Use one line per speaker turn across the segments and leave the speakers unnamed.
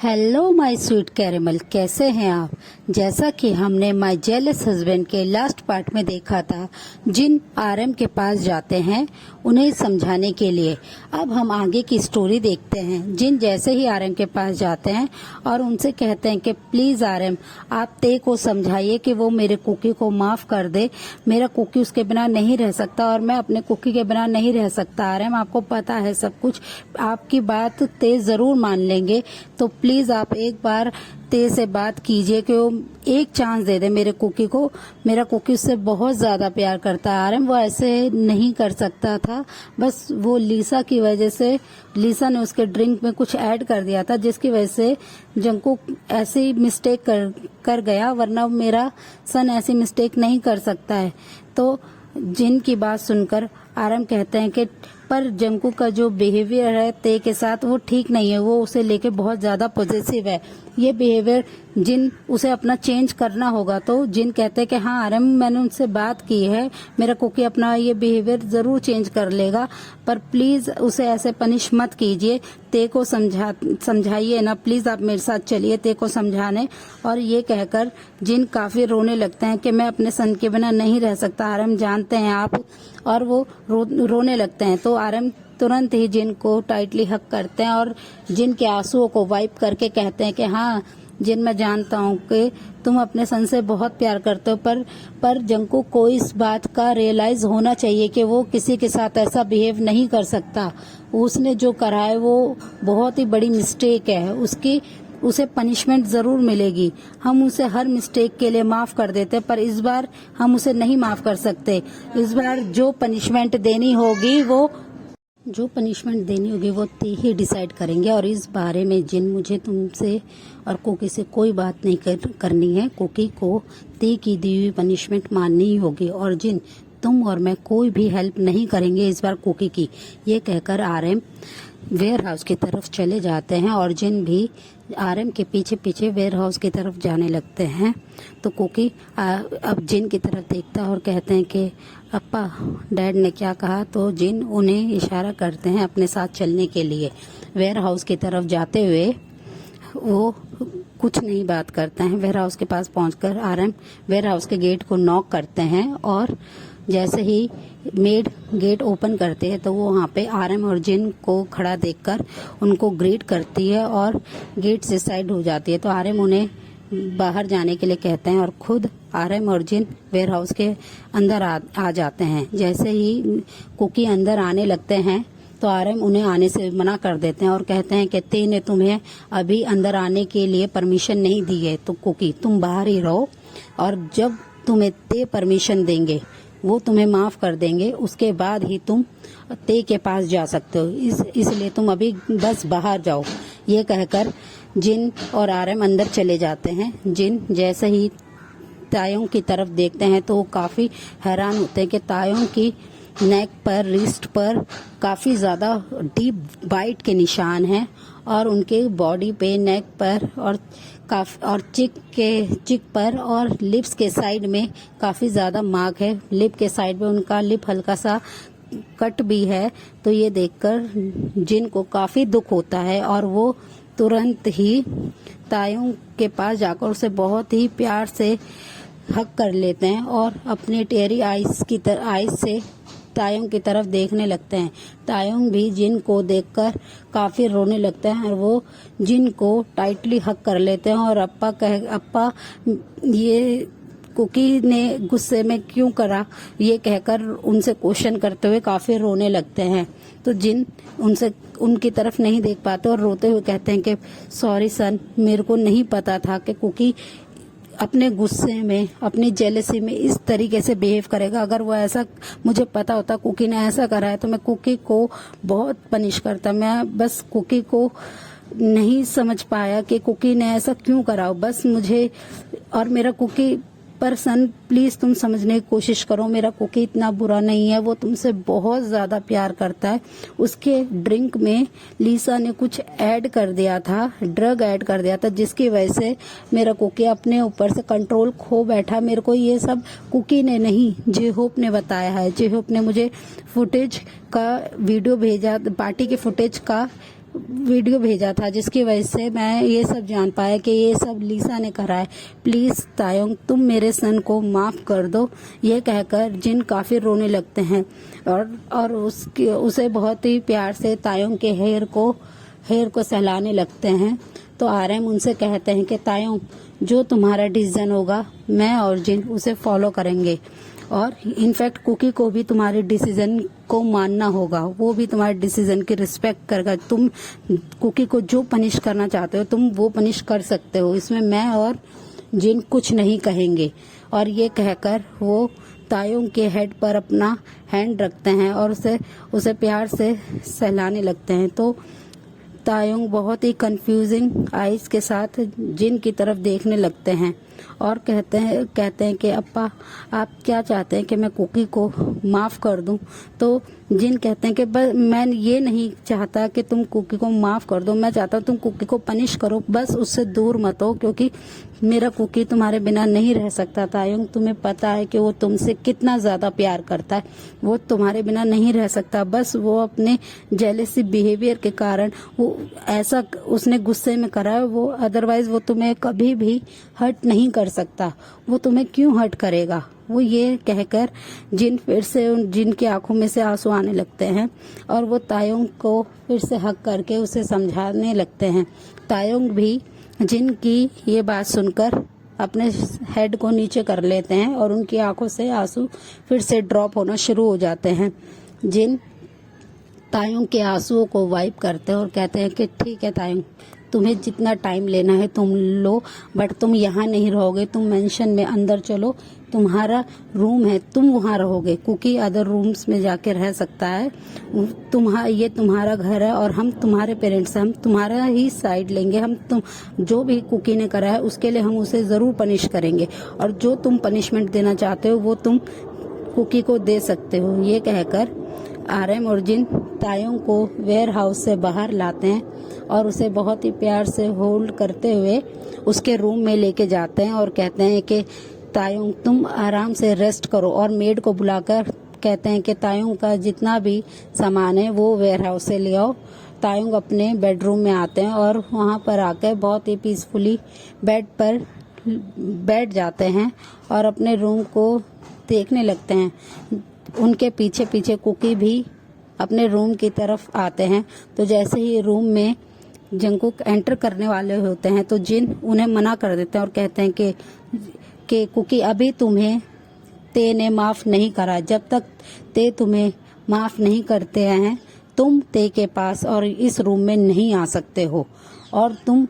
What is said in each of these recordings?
Hello my sweet caramel, कैसे हैं आप। जैसा कि हमने माय जेलस हस्बैंड के लास्ट पार्ट में देखा था, जिन आरएम के पास जाते हैं उन्हें समझाने के लिए। अब हम आगे की स्टोरी देखते हैं। जिन जैसे ही आरएम के पास जाते हैं और उनसे कहते हैं कि प्लीज आरएम, आप ते को समझाइए कि वो मेरे कुकी को माफ कर दे। मेरा कुकी उसके बिना नहीं रह सकता और मैं अपने कुकी के बिना नहीं रह सकता। आरएम, आपको पता है सब कुछ, आपकी बात ते जरूर मान लेंगे, तो प्लीज आप एक बार ते से बात कीजिए कि वो एक चांस दे दे मेरे कुकी को। मेरा कुकी उससे बहुत ज्यादा प्यार करता है। आरएम, वो ऐसे नहीं कर सकता था, बस वो लीसा की वजह से, लीसा ने उसके ड्रिंक में कुछ ऐड कर दिया था जिसकी वजह से जंकुक ऐसी मिस्टेक कर गया, वरना मेरा सन ऐसी मिस्टेक नहीं कर सकता है। तो जिन की बात सुनकर आरएम कहते हैं कि पर जंकुक का जो बिहेवियर है ते के साथ वो ठीक नहीं है, वो उसे लेके बहुत ज्यादा पॉजिटिव है। ये बिहेवियर जिन उसे अपना चेंज करना होगा। तो जिन कहते हैं कि हाँ आरएम, मैंने उनसे बात की है, मेरा कुकी अपना ये बिहेवियर जरूर चेंज कर लेगा, पर प्लीज उसे ऐसे पनिश मत कीजिए। ते को समझाइए ना, प्लीज आप मेरे साथ चलिए ते को समझाने। और ये कहकर जिन काफी रोने लगते हैं कि मैं अपने सन के बिना नहीं रह सकता, आरएम जानते हैं आप, और वो रोने लगते हैं। तो आरएम तुरंत ही जिन को टाइटली हक करते हैं और जिन के आंसुओं को वाइप करके कहते हैं कि हाँ जिन, मैं जानता हूँ कि तुम अपने सन से बहुत प्यार करते हो, पर जंकुक को इस बात का रियलाइज होना चाहिए कि वो किसी के साथ ऐसा बिहेव नहीं कर सकता। उसने जो करा है वो बहुत ही बड़ी मिस्टेक है, उसे पनिशमेंट जरूर मिलेगी। हम उसे हर मिस्टेक के लिए माफ कर देते, पर इस बार हम उसे नहीं माफ कर सकते। इस बार जो पनिशमेंट देनी होगी वो ते ही डिसाइड करेंगे। और इस बारे में जिन, मुझे तुमसे और कुकी से कोई बात नहीं करनी है। कुकी को ते की दी हुई पनिशमेंट माननी ही होगी। और जिन, तुम और मैं कोई भी हेल्प नहीं करेंगे इस बार कुकी की। ये कहकर आरएम वेयर हाउस की तरफ चले जाते हैं और जिन भी आरएम के पीछे पीछे वेयर हाउस की तरफ जाने लगते हैं। तो कुकी अब जिन की तरफ देखता है और कहते हैं कि अप्पा, डैड ने क्या कहा। तो जिन उन्हें इशारा करते हैं अपने साथ चलने के लिए। वेयर हाउस की तरफ जाते हुए वो कुछ नहीं बात करते हैं। वेयर हाउस के पास पहुंचकर आरएम वेयर हाउस के गेट को नॉक करते हैं और जैसे ही मेड गेट ओपन करते हैं तो वो वहाँ पे आरएम और जिन को खड़ा देखकर उनको ग्रीट करती है और गेट से साइड हो जाती है। तो आरएम उन्हें बाहर जाने के लिए कहते हैं और खुद आरएम और जिन वेयर हाउस के अंदर आ जाते हैं। जैसे ही कुकी अंदर आने लगते हैं तो आरएम उन्हें आने से मना कर देते हैं और कहते हैं कि ते ने तुम्हें अभी अंदर आने के लिए परमिशन नहीं दी है, तो कुकी तुम बाहर ही रहो, और जब तुम्हें ते परमिशन देंगे वो तुम्हें माफ कर देंगे, उसके बाद ही तुम ते के पास जा सकते हो। इसलिए तुम अभी बस बाहर जाओ। ये कहकर जिन और आरएम अंदर चले जाते हैं। जिन जैसे ही तायोंग की तरफ देखते हैं तो वो काफी हैरान होते हैं कि तायोंग की नेक पर, रिस्ट पर काफी ज्यादा डीप बाइट के निशान हैं और उनके बॉडी पे, नेक पर और चिक पर और लिप्स के साइड में काफी ज्यादा मार्क है। लिप के साइड में उनका लिप हल्का सा कट भी है। तो ये देखकर जिन को काफी दुख होता है और वो तुरंत ही तायोंग के पास जाकर उसे बहुत ही प्यार से हक कर लेते हैं और अपने टेरी आइज से तायोंग की तरफ देखने लगते हैं। तायोंग भी जिन को देखकर काफी रोने लगते हैं और वो जिन को टाइटली हक कर लेते हैं और अप्पा ये कुकी ने गुस्से में क्यों करा, ये कहकर उनसे क्वेश्चन करते हुए काफी रोने लगते हैं। तो जिन उनकी तरफ नहीं देख पाते और रोते हुए कहते हैं कि सॉरी सन, मेरे को नहीं पता था कि कुकी अपने गुस्से में, अपनी जेलसी में इस तरीके से बिहेव करेगा। अगर वो ऐसा, मुझे पता होता कुकी ने ऐसा करा है तो मैं कुकी को बहुत पनिश करता। मैं बस कुकी को नहीं समझ पाया कि कुकी ने ऐसा क्यों करा। बस मुझे और मेरा कुकी, पर सन प्लीज तुम समझने की कोशिश करो, मेरा कुकी इतना बुरा नहीं है, वो तुमसे बहुत ज्यादा प्यार करता है। उसके ड्रिंक में लीसा ने कुछ ऐड कर दिया था, ड्रग ऐड कर दिया था, जिसकी वजह से मेरा कुकी अपने ऊपर से कंट्रोल खो बैठा। मेरे को ये सब कुकी ने नहीं, जेहोप ने बताया है। जेहोप ने मुझे फुटेज का वीडियो भेजा, पार्टी के फुटेज का वीडियो भेजा था, जिसकी वजह से मैं ये सब जान पाया कि ये सब लीसा ने करा है। प्लीज तायोंग, तुम मेरे सन को माफ कर दो। ये कहकर जिन काफी रोने लगते हैं और उसे बहुत ही प्यार से तायोंग के हेयर को सहलाने लगते हैं। तो आरएम उनसे कहते हैं कि तायोंग, जो तुम्हारा डिसीजन होगा मैं और जिन उसे फॉलो करेंगे, और इनफैक्ट कुकी को भी तुम्हारे डिसीजन को मानना होगा, वो भी तुम्हारे डिसीजन की रिस्पेक्ट करेगा। तुम कुकी को जो पनिश करना चाहते हो तुम वो पनिश कर सकते हो, इसमें मैं और जिन कुछ नहीं कहेंगे। और ये कहकर वो तायोंग के हेड पर अपना हैंड रखते हैं और उसे प्यार से सहलाने लगते हैं। तो तायोंग बहुत ही कंफ्यूजिंग आईज के साथ जिन की तरफ देखने लगते हैं और कहते हैं कि अप्पा, आप क्या चाहते हैं कि मैं कुकी को माफ कर दूं? तो जिन कहते हैं कि बस मैं ये नहीं चाहता कि तुम कुकी को माफ कर दो, मैं चाहता हूं तुम कुकी को पनिश करो, बस उससे दूर मत हो, क्योंकि मेरा कुकी तुम्हारे बिना नहीं रह सकता। तायोंग, तुम्हें पता है कि वो तुमसे कितना ज्यादा प्यार करता है, वो तुम्हारे बिना नहीं रह सकता। बस वो अपने जेलेसी बिहेवियर के कारण वो ऐसा उसने गुस्से में करा है, वो अदरवाइज वो तुम्हें कभी भी हर्ट नहीं कर सकता। वो तुम्हें क्यों हर्ट करेगा? वो ये कहकर जिन फिर से जिनकी आंखों में से आंसू आने लगते हैं और वो तायोंग को फिर से हक करके उसे समझाने लगते हैं। तायोंग भी जिन की ये बात सुनकर अपने हेड को नीचे कर लेते हैं और उनकी आंखों से आंसू फिर से ड्रॉप होना शुरू हो जाते हैं। जिन तायोंग के आंसुओं को वाइप करते हैं और कहते हैं कि ठीक है तायोंग, तुम्हें जितना टाइम लेना है तुम लो, बट तुम यहाँ नहीं रहोगे, तुम मेंशन में अंदर चलो, तुम्हारा रूम है, तुम वहाँ रहोगे। कुकी अदर रूम्स में जाके रह सकता है, ये तुम्हारा घर है और हम तुम्हारे पेरेंट्स हैं, हम तुम्हारा ही साइड लेंगे। हम जो भी कुकी ने करा है उसके लिए हम उसे जरूर पनिश करेंगे, और जो तुम पनिशमेंट देना चाहते हो वो तुम कुकी को दे सकते हो। ये कहकर आरएम और जिन तायोंग को वेयर हाउस से बाहर लाते हैं और उसे बहुत ही प्यार से होल्ड करते हुए उसके रूम में लेके जाते हैं और कहते हैं कि तायोंग, तुम आराम से रेस्ट करो, और मेड को बुलाकर कहते हैं कि तायोंग का जितना भी सामान है वो वेयर हाउस से ले आओ। तायोंग अपने बेडरूम में आते हैं और वहाँ पर आकर बहुत ही पीसफुली बेड पर बैठ जाते हैं और अपने रूम को देखने लगते हैं। उनके पीछे पीछे कुकी भी अपने रूम की तरफ आते हैं। तो जैसे ही रूम में जंगकुक एंटर करने वाले होते हैं तो जिन उन्हें मना कर देते हैं और कहते हैं कि कुकी, अभी तुम्हें ते ने माफ नहीं करा, जब तक ते तुम्हें माफ नहीं करते हैं तुम ते के पास और इस रूम में नहीं आ सकते हो, और तुम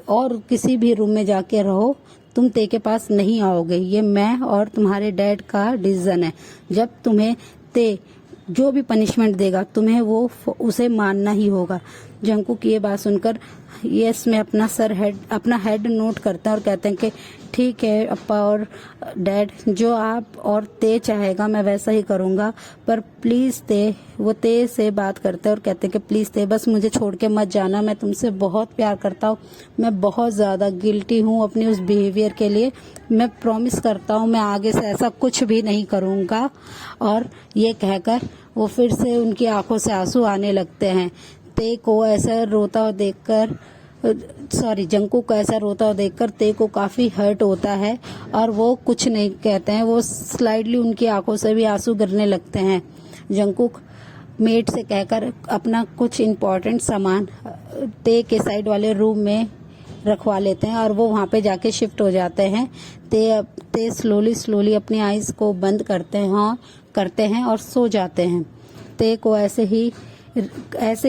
और किसी भी रूम में जाके रहो, तुम ते के पास नहीं आओगे। ये मैं और तुम्हारे डैड का डिसीजन है। जब तुम्हें ते जो भी पनिशमेंट देगा तुम्हें वो उसे मानना ही होगा। जंगकुक ये बात सुनकर यस में अपना हेड नोट करते हैं और कहते हैं कि ठीक है अप्पा और डैड, जो आप और ते चाहेगा मैं वैसा ही करूँगा, पर प्लीज़ ते, वो ते से बात करते हैं और कहते हैं कि प्लीज़ ते, बस मुझे छोड़ के मत जाना, मैं तुमसे बहुत प्यार करता हूँ, मैं बहुत ज़्यादा गिल्टी हूँ अपनी उस बिहेवियर के लिए, मैं प्रॉमिस करता हूँ मैं आगे से ऐसा कुछ भी नहीं करूँगा। और ये कहकर वो फिर से उनकी आंखों से आंसू आने लगते हैं। ते को ऐसा रोता हुआ देखकर जंगकुक को ऐसा रोता हुआ देखकर ते को काफी हर्ट होता है और वो कुछ नहीं कहते हैं, वो स्लाइडली उनकी आंखों से भी आंसू गिरने लगते हैं। जंगकुक मेड से कहकर अपना कुछ इम्पोर्टेंट सामान ते के साइड वाले रूम में रखवा लेते हैं और वो वहाँ पे जाके शिफ्ट हो जाते हैं। ते स्लोली अपनी आईज को बंद करते हैं और सो जाते हैं। ते को ऐसे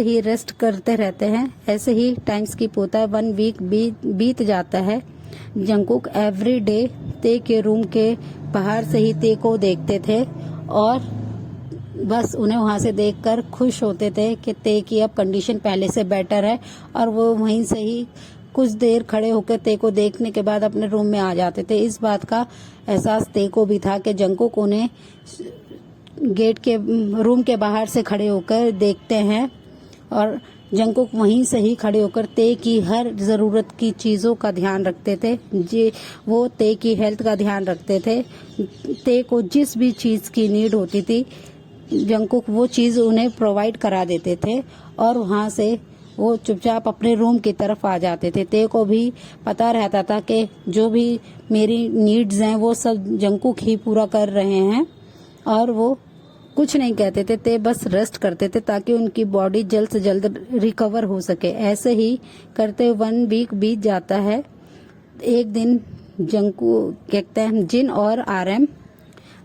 ही रेस्ट करते रहते हैं। ऐसे ही टाइम स्किप होता है। 1 वीक बीत जाता है। जंगकुक एवरी डे ते के रूम के बाहर से ही ते को देखते थे और बस उन्हें वहां से देखकर खुश होते थे कि ते की अब कंडीशन पहले से बेटर है, और वो वहीं से ही कुछ देर खड़े होकर ते को देखने के बाद अपने रूम में आ जाते थे। इस बात का एहसास ते को भी था कि जंगकुक उन्हें गेट के रूम के बाहर से खड़े होकर देखते हैं और जंगकुक वहीं से ही खड़े होकर ते की हर जरूरत की चीजों का ध्यान रखते थे। वो ते की हेल्थ का ध्यान रखते थे। ते को जिस भी चीज की नीड होती थी जंगकुक वो चीज उन्हें प्रोवाइड करा देते थे और वहां से वो चुपचाप अपने रूम की तरफ आ जाते थे। ते को भी पता रहता था कि जो भी मेरी नीड्स हैं वो सब जंकुक ही पूरा कर रहे हैं, और वो कुछ नहीं कहते थे। ते बस रेस्ट करते थे ताकि उनकी बॉडी जल्द से जल्द रिकवर हो सके। ऐसे ही करते 1 वीक बीत जाता है। एक दिन जंकुक कहते हैं जिन और RM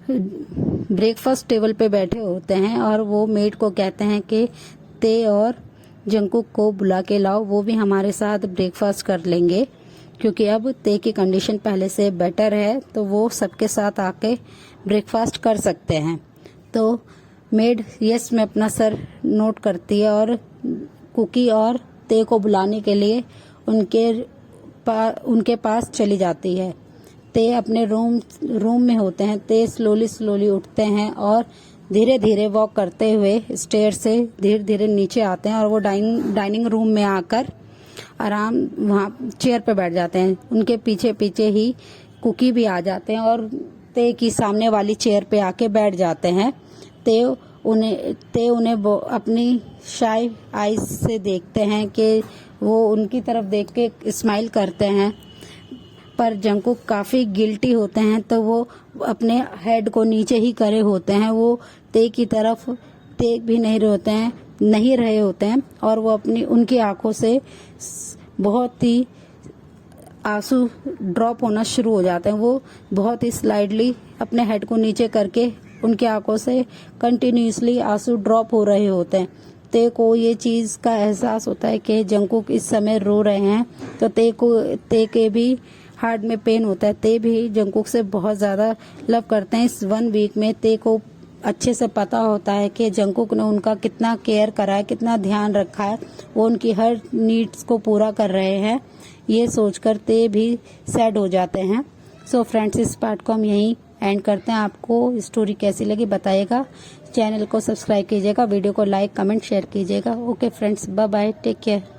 ब्रेकफास्ट टेबल पे बैठे होते हैं और वो मेड को कहते हैं कि ते और जंकुक को बुला के लाओ, वो भी हमारे साथ ब्रेकफास्ट कर लेंगे, क्योंकि अब ते की कंडीशन पहले से बेटर है तो वो सबके साथ आके ब्रेकफास्ट कर सकते हैं। तो मेड यस में अपना सर नोट करती है और कुकी और ते को बुलाने के लिए उनके पास चली जाती है। ते अपने रूम में होते हैं। ते स्लोली उठते हैं और धीरे धीरे वॉक करते हुए स्टेयर से धीरे धीरे नीचे आते हैं और वो डाइनिंग रूम में आकर आराम वहाँ चेयर पे बैठ जाते हैं। उनके पीछे पीछे ही कुकी भी आ जाते हैं और ते की सामने वाली चेयर पे आके बैठ जाते हैं। ते उन्हें अपनी शाय आईज से देखते हैं कि वो उनकी तरफ देख के स्माइल करते हैं, पर जंकुक काफी गिल्टी होते हैं तो वो अपने हेड को नीचे ही करे होते हैं। वो ते की तरफ देख भी नहीं रहे होते हैं और वो उनकी आंखों से बहुत ही आंसू ड्रॉप होना शुरू हो जाते हैं। वो बहुत ही स्लाइडली अपने हेड को नीचे करके उनकी आंखों से कंटिन्यूसली आंसू ड्रॉप हो रहे होते हैं। ते को ये चीज का एहसास होता है कि जंकुक इस समय रो रहे हैं, तो ते के भी हार्ट में पेन होता है। ते भी जंकुक से बहुत ज्यादा लव करते हैं। इस 1 वीक में ते को अच्छे से पता होता है कि जंकुक ने उनका कितना केयर करा है, कितना ध्यान रखा है, वो उनकी हर नीड्स को पूरा कर रहे हैं। ये सोचकर ते भी सैड हो जाते हैं। सो फ्रेंड्स, इस पार्ट को हम यहीं एंड करते हैं। आपको स्टोरी कैसी लगी बताइएगा, चैनल को सब्सक्राइब कीजिएगा, वीडियो को लाइक कमेंट शेयर कीजिएगा। Okay friends, bye bye, take care.